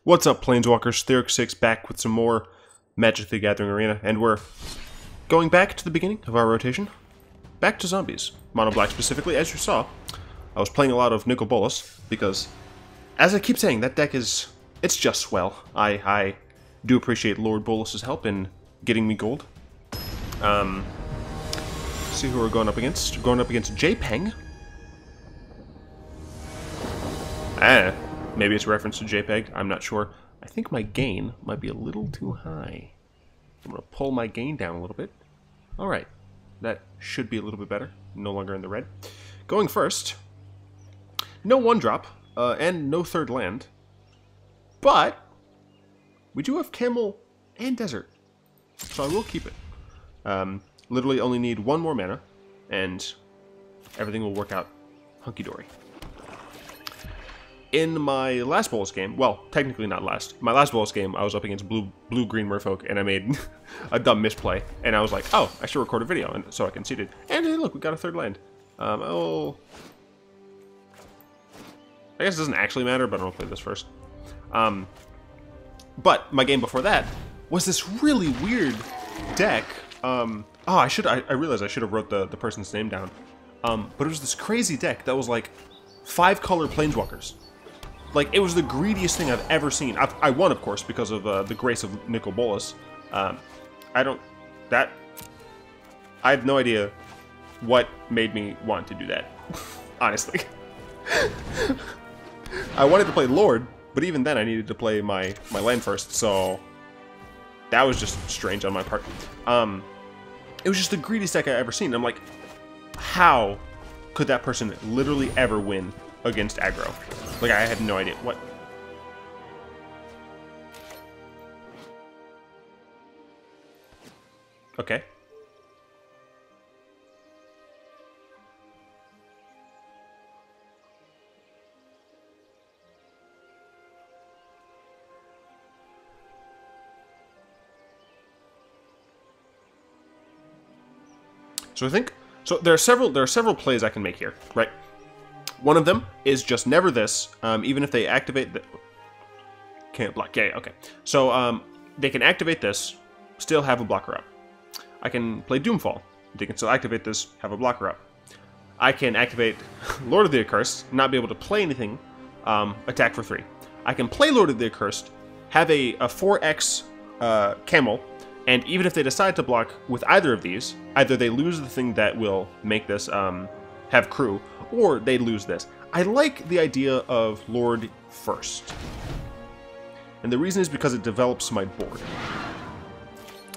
What's up, Planeswalkers? Theurx6 back with some more Magic the Gathering Arena, and we're going back to the beginning of our rotation. Back to zombies. Mono black specifically. As you saw, I was playing a lot of Nicol Bolas, because, as I keep saying, that deck is... it's just swell. I do appreciate Lord Bolas's help in getting me gold. See who we're going up against. Going up against JPEG. Maybe it's a reference to JPEG, I'm not sure. I think my gain might be a little too high. I'm going to pull my gain down a little bit. Alright, that should be a little bit better. No longer in the red. Going first, no 1-drop, and no third land. But, we do have Camel and Desert, so I will keep it. Literally only need 1 more mana, and everything will work out hunky-dory. In my last Bolas game, well, technically not last, my last Bolas game, I was up against blue-green Merfolk, and I made a dumb misplay, and I was like, oh, I should record a video, and so I conceded. And hey, look, we got a third land. I guess it doesn't actually matter, but I'm gonna play this first. But my game before that was this really weird deck. I realized I should have wrote the person's name down. But it was this crazy deck that was like 5-color Planeswalkers. Like, it was the greediest thing I've ever seen. I won, of course, because of the grace of Nicol Bolas. I have no idea what made me want to do that, honestly. I wanted to play Lord, but even then I needed to play my land first, so that was just strange on my part. It was just the greediest deck I've ever seen. I'm like, how could that person literally ever win against aggro? Like, I had no idea. What? Okay. So there are several plays I can make here, right? One of them is just never this, even if they activate the... Can't block. Yeah, okay. So, they can activate this, still have a blocker up. I can play Doomfall. They can still activate this, have a blocker up. I can activate Lord of the Accursed, not be able to play anything, attack for 3. I can play Lord of the Accursed, have a 4x Camel, and even if they decide to block with either of these, either they lose the thing that will make this have crew, or they lose this. I like the idea of Lord first. And the reason is because it develops my board.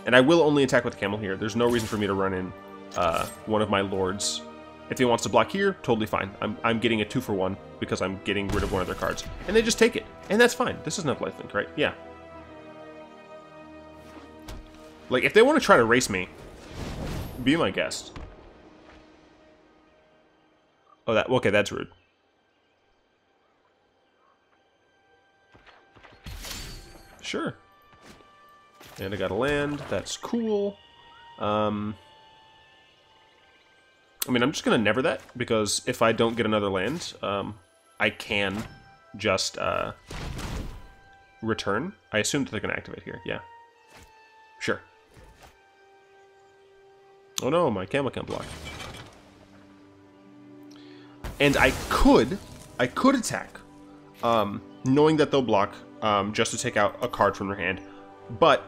And I will only attack with Camel here. There's no reason for me to run in one of my Lords. If he wants to block here, totally fine. I'm getting a 2-for-1 because I'm getting rid of one of their cards. And they just take it. And that's fine. This doesn't have lifelink, right? Yeah. Like, if they want to try to race me, be my guest. Oh, okay, that's rude. Sure. And I got a land. That's cool. I mean, I'm just gonna never that, because if I don't get another land, I can just return. I assume that they're gonna activate here. Yeah. Sure. Oh no, my Camel can't block. And I could attack, knowing that they'll block, just to take out a card from their hand. But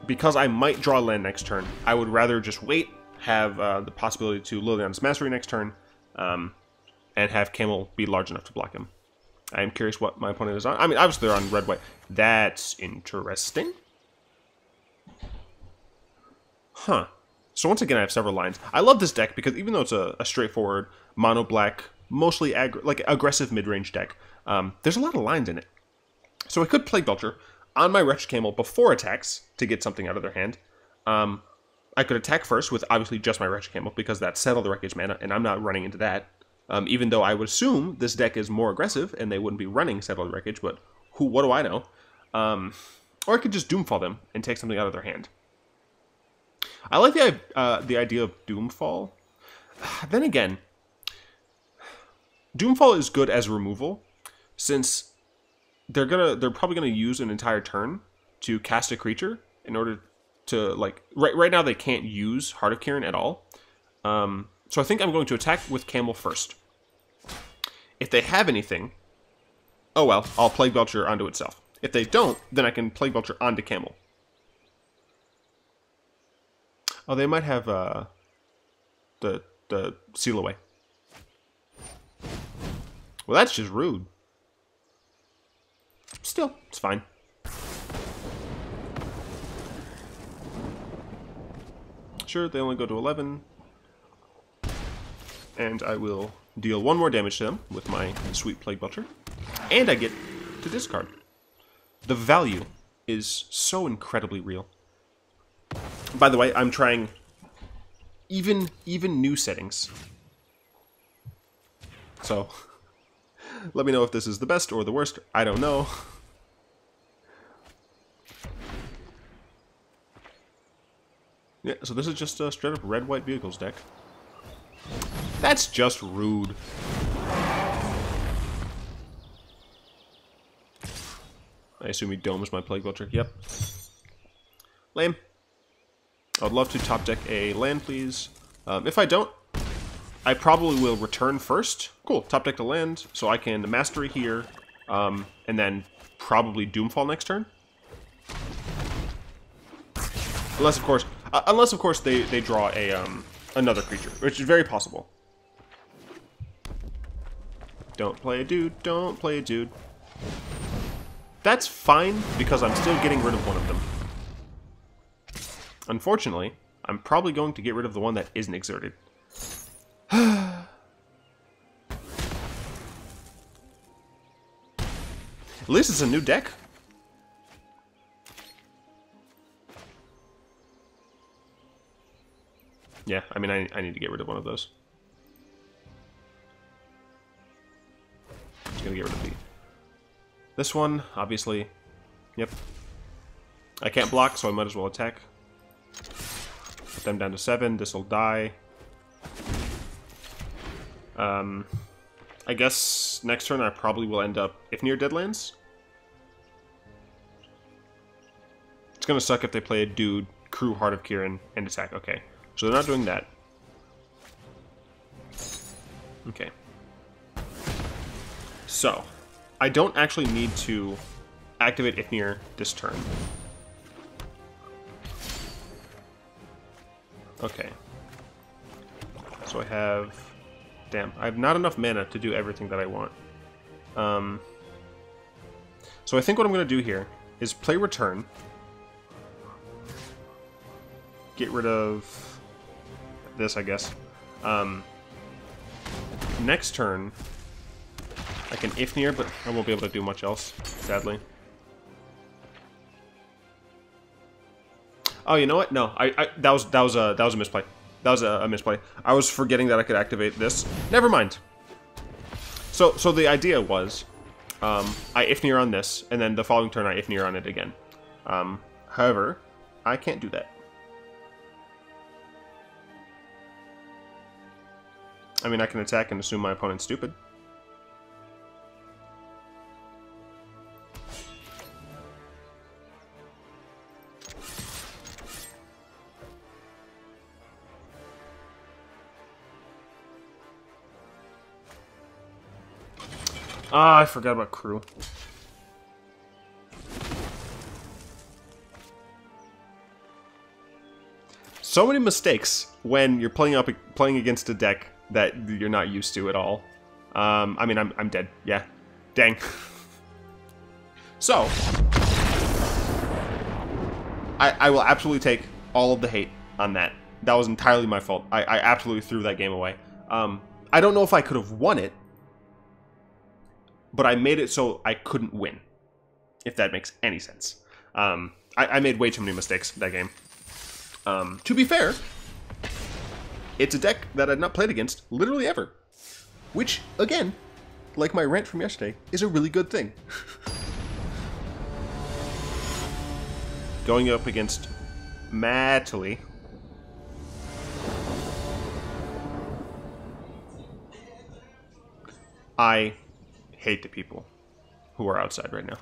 because I might draw land next turn, I would rather just wait, have the possibility to Liliana's Mastery next turn, and have Camel be large enough to block him. I am curious what my opponent is on. I mean, obviously they're on red-white. That's interesting. Huh. So once again, I have several lines. I love this deck because even though it's a straightforward mono-black, mostly aggressive mid-range deck, there's a lot of lines in it. So I could Plague Belcher on my Wretched Camel before attacks to get something out of their hand. I could attack first with obviously just my Wretched Camel because that's Settle the Wreckage mana, and I'm not running into that. Even though I would assume this deck is more aggressive and they wouldn't be running Settle the Wreckage, but what do I know? Or I could just Doomfall them and take something out of their hand. I like the idea of Doomfall. Then again, Doomfall is good as removal, since they're probably gonna use an entire turn to cast a creature in order to, like, right now they can't use Heart of Kiran at all. So I think I'm going to attack with Camel first. If they have anything, oh well, I'll Plague Belcher onto itself. If they don't, then I can Plague Belcher onto Camel. Oh, they might have the Seal Away. Well, that's just rude. Still, it's fine. Sure, they only go to 11. And I will deal 1 more damage to them with my sweet Plague Belcher. And I get to discard. The value is so incredibly real. By the way, I'm trying even new settings. So, let me know if this is the best or the worst. I don't know. Yeah, so this is just a straight up red-white vehicles deck. That's just rude. I assume he domes my Plague Belcher. Yep. Lame. I'd love to top deck a land, please. If I don't, I probably will return first. Cool, top deck a land, so I can Mastery here, and then probably Doomfall next turn. Unless, of course, they draw a another creature, which is very possible. Don't play a dude. Don't play a dude. That's fine, because I'm still getting rid of one of them. Unfortunately, I'm probably going to get rid of the one that isn't exerted. At least it's a new deck. Yeah, I mean, I need to get rid of one of those. Just gonna get rid of this one, obviously. Yep. I can't block, so I might as well attack. Put them down to 7. This will die. I guess next turn I probably will end up Ifnir Deadlands. It's gonna suck if they play a dude, crew Heart of Kiran, and attack. Okay. So they're not doing that. Okay. So, I don't actually need to activate Ifnir this turn. Okay. So I have... Damn, I have not enough mana to do everything that I want. So I think what I'm going to do here is play Return. Get rid of this, I guess. Next turn, I can Ifnir, but I won't be able to do much else, sadly. Oh, you know what? No, that was a misplay. That was a misplay. I was forgetting that I could activate this. Never mind. So the idea was, I Ifnir on this, and then the following turn I Ifnir on it again. However, I can't do that. I mean, I can attack and assume my opponent's stupid. Ah, I forgot about crew. So many mistakes when you're playing against a deck that you're not used to at all. I mean, I'm dead. Yeah. Dang. So, I will absolutely take all of the hate on that. That was entirely my fault. I absolutely threw that game away. I don't know if I could have won it, but I made it so I couldn't win, if that makes any sense. I made way too many mistakes that game. To be fair, it's a deck that I've not played against literally ever. Which, again, like my rant from yesterday, is a really good thing. Going up against Matley. I hate the people. who are outside right now.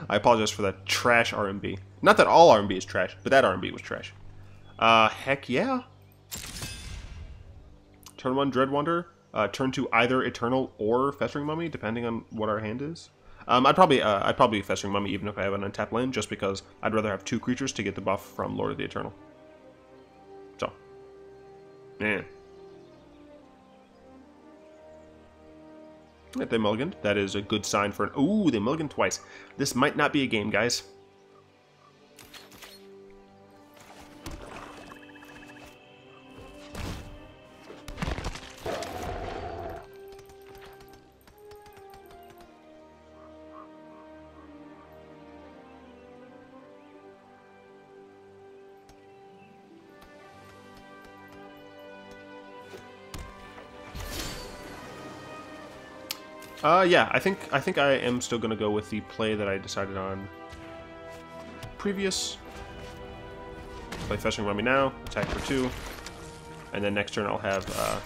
I apologize for that trash RMB. Not that all RMB is trash, but that RMB was trash. Heck yeah. Turn 1 Dread Wanderer. Turn 2 either Eternal or Festering Mummy, depending on what our hand is. I'd probably Festering Mummy even if I have an untapped land, just because I'd rather have 2 creatures to get the buff from Lord of the Eternal. So, man. They mulliganed. That is a good sign for an... Ooh, they mulliganed twice. This might not be a game, guys. Yeah, I think I am still gonna go with the play that I decided on previous. Play Festering Mummy now, attack for 2, and then next turn I'll have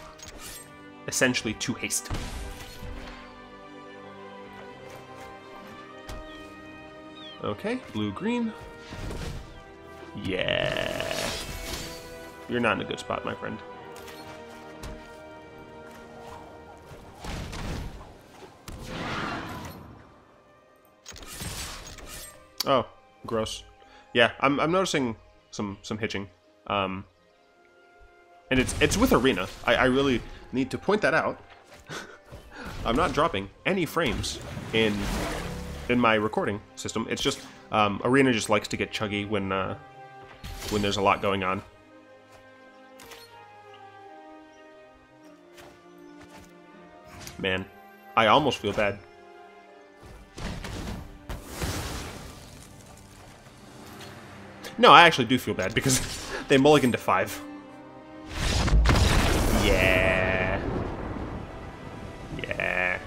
essentially 2 haste. Okay, blue-green. Yeah. You're not in a good spot, my friend. Oh, gross. Yeah, I'm noticing some hitching. And it's with Arena. I really need to point that out. I'm not dropping any frames in my recording system. It's just Arena just likes to get chuggy when there's a lot going on. Man, I almost feel bad. No, I actually do feel bad because they mulliganed to 5. Yeah. Yeah.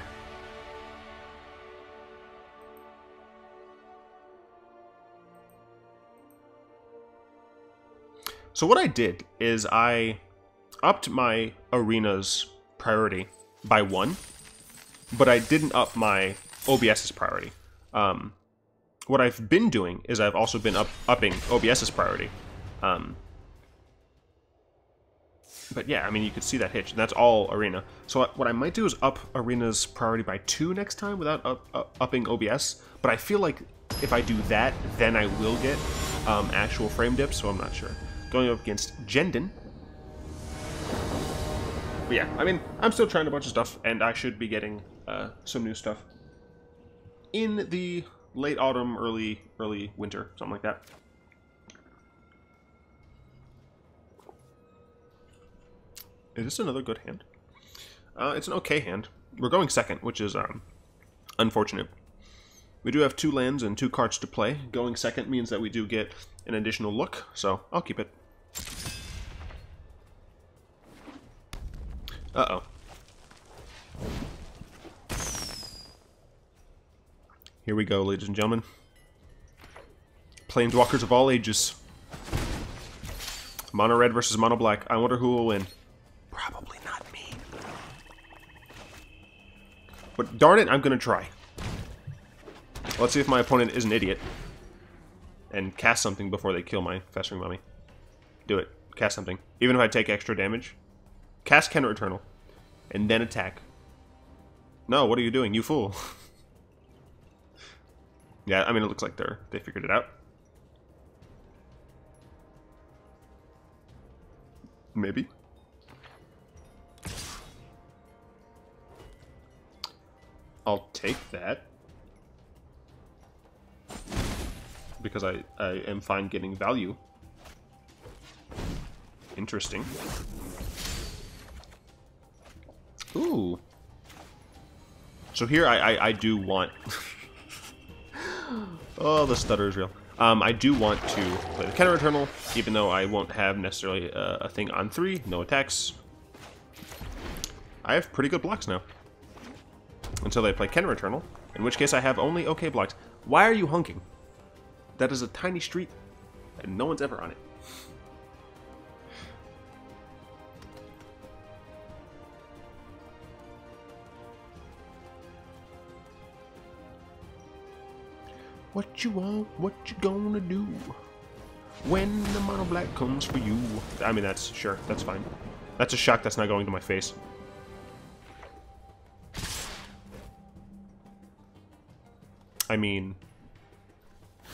So what I did is I upped my arena's priority by 1, but I didn't up my OBS's priority. What I've been doing is I've also been upping OBS's priority. But yeah, I mean, you could see that hitch, and that's all Arena. So what I might do is up Arena's priority by 2 next time without upping OBS. But I feel like if I do that, then I will get actual frame dips, so I'm not sure. Going up against Jendon. But yeah, I mean, I'm still trying a bunch of stuff, and I should be getting some new stuff in the late autumn, early winter, something like that. Is this another good hand? It's an okay hand. We're going second, which is unfortunate. We do have 2 lands and 2 cards to play. Going second means that we do get an additional look, so I'll keep it. Uh-oh. Here we go, ladies and gentlemen. Planeswalkers of all ages. Mono red versus mono black. I wonder who will win. Probably not me. But darn it, I'm gonna try. Let's see if my opponent is an idiot. And cast something before they kill my Festering Mummy. Do it. Cast something. Even if I take extra damage. Cast Khenra Eternal. And then attack. No, what are you doing, you fool? Yeah, I mean, it looks like they figured it out. Maybe. I'll take that. Because I am fine getting value. Interesting. Ooh. So here I do want... Oh, the stutter is real. I do want to play the Khenra Eternal, even though I won't have necessarily a thing on 3, no attacks. I have pretty good blocks now. Until they play Khenra Eternal, in which case I have only okay blocks. Why are you hunking? That is a tiny street, and no one's ever on it. What you want, what you gonna do when the mono black comes for you? I mean, that's sure, that's fine. That's a shock that's not going to my face. I mean, I'm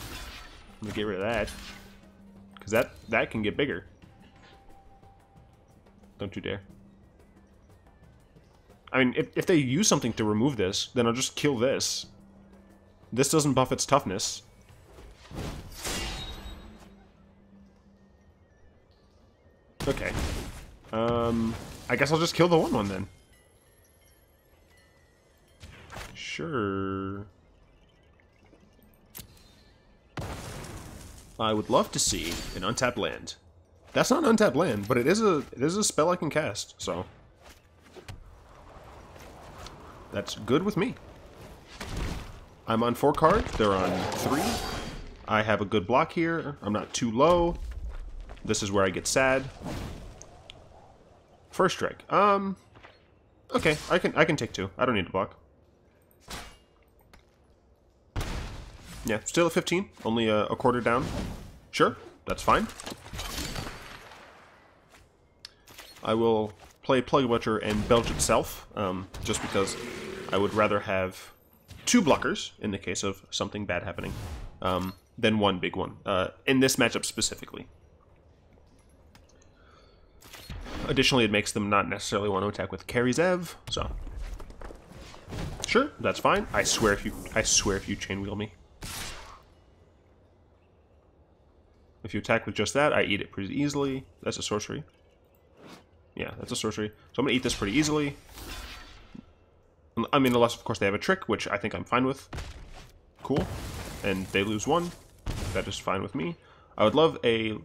gonna get rid of that, because that can get bigger. Don't you dare. I mean, if they use something to remove this, then I'll just kill this. This doesn't buff its toughness. Okay. I guess I'll just kill the 1/1 then. Sure. I would love to see an untapped land. That's not an untapped land, but it is a spell I can cast, so that's good with me. I'm on 4 cards, they're on 3. I have a good block here. I'm not too low. This is where I get sad. First strike. Okay, I can take 2. I don't need to block. Yeah, still at 15. Only a quarter down. Sure, that's fine. I will play Plague Belcher and Belch itself, just because I would rather have 2 blockers in the case of something bad happening, than 1 big one, in this matchup specifically. Additionally, it makes them not necessarily want to attack with Carry Zev, so sure, that's fine. I swear if you chain wheel me. If you attack with just that, I eat it pretty easily. That's a sorcery. Yeah, that's a sorcery. So I'm gonna eat this pretty easily. I mean, unless of course they have a trick, which I think I'm fine with. Cool. And they lose 1. That is fine with me. I would love a...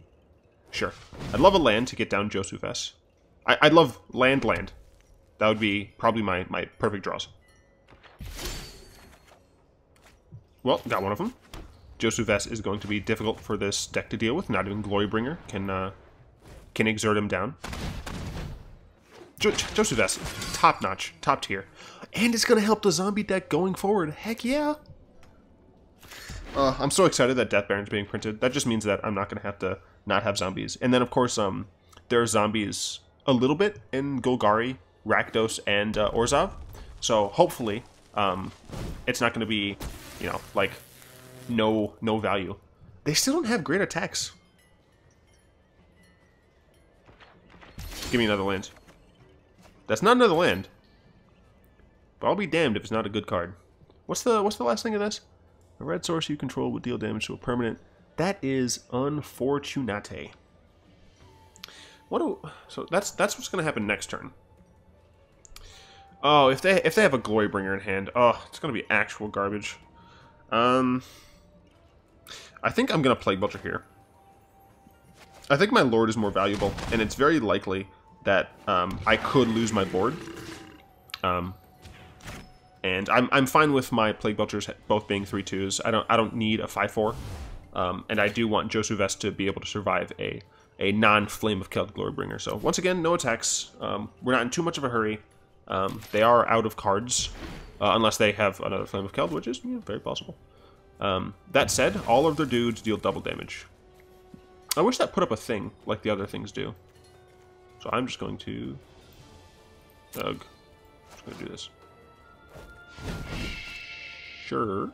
Sure. I'd love a land to get down Josu Vess. I'd love land. That would be probably my perfect draws. Well, got one of them. Josu Vess is going to be difficult for this deck to deal with. Not even Glorybringer can exert him down. Josu Vess, top notch, top tier. And it's going to help the zombie deck going forward. Heck yeah! I'm so excited that Death Baron's being printed. That just means that I'm not going to have to not have zombies. And then, of course, there are zombies a little bit in Golgari, Rakdos, and Orzhov. So, hopefully, it's not going to be, you know, like, no value. They still don't have great attacks. Give me another land. That's not another land. But I'll be damned if it's not a good card. What's the last thing of this? A red source you control would deal damage to a permanent. That is unfortunate. So that's what's gonna happen next turn. Oh, if they have a Glorybringer in hand, oh, it's gonna be actual garbage. I think I'm gonna Plague Belcher here. I think my Lord is more valuable, and it's very likely that I could lose my board. And I'm fine with my Plague Belchers both being 3/2s. I don't need a 5/4. And I do want Josu Vess to be able to survive a non-Flame of Keld Glorybringer. So once again, no attacks. We're not in too much of a hurry. They are out of cards, unless they have another Flame of Keld, which is very possible. That said, all of their dudes deal double damage. I wish that put up a thing like the other things do. So I'm just going to... I'm just going to do this. Sure.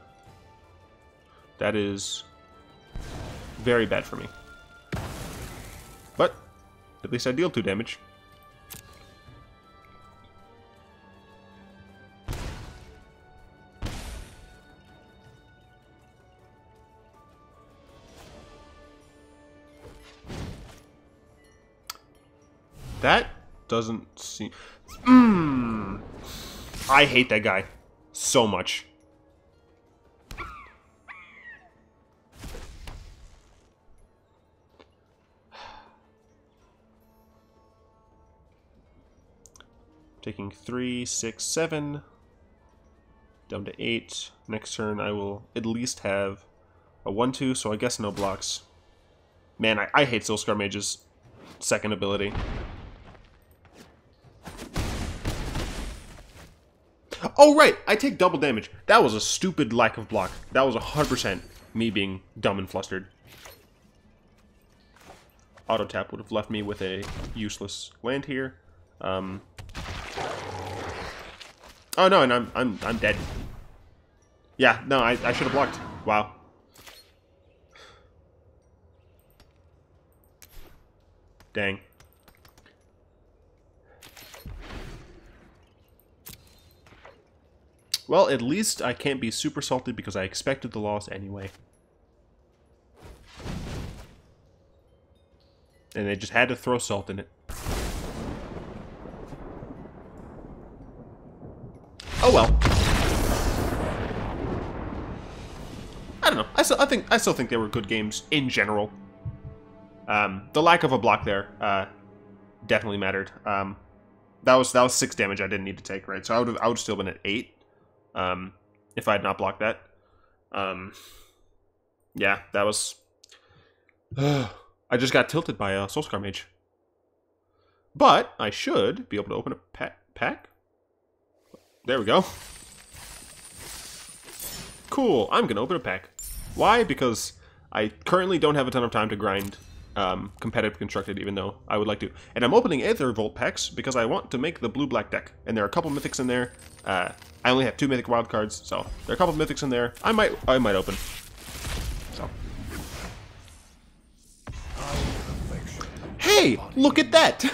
That is very bad for me. But at least I deal 2 damage. That doesn't seem... I hate that guy so much. Taking 3, 6, 7. Down to 8. Next turn I will at least have a 1/2, so I guess no blocks. Man, I hate Silscar Mage's second ability. Oh, right! I take double damage. That was a stupid lack of block. That was 100%. me being dumb and flustered. Auto tap would have left me with a useless land here. Oh no, and I'm dead. Yeah, no, I should have blocked. Wow. Dang. Well, at least I can't be super salty because I expected the loss anyway. And they just had to throw salt in it. Oh well. I don't know. I still think they were good games in general. The lack of a block there definitely mattered. That was 6 damage I didn't need to take, right? So I would have still been at 8 if I had not blocked that. Yeah, that was. I just got tilted by a Soulscar Mage. But I should be able to open a pack. There we go. Cool, I'm going to open a pack. Why? Because I currently don't have a ton of time to grind competitive constructed, even though I would like to. And I'm opening Aether Volt packs because I want to make the blue-black deck. And there are a couple mythics in there. I only have 2 mythic wildcards, so there are a couple mythics in there. I might open. So. Hey, look at that!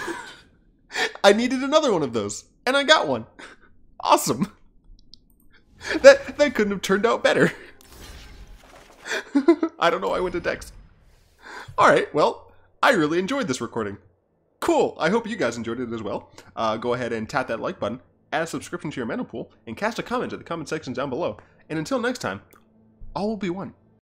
I needed another one of those, and I got one. Awesome. That couldn't have turned out better. I don't know why I went to text. Alright, well, I really enjoyed this recording. Cool, I hope you guys enjoyed it as well. Go ahead and tap that like button, add a subscription to your mana pool, and cast a comment in the comment section down below. And until next time, all will be one.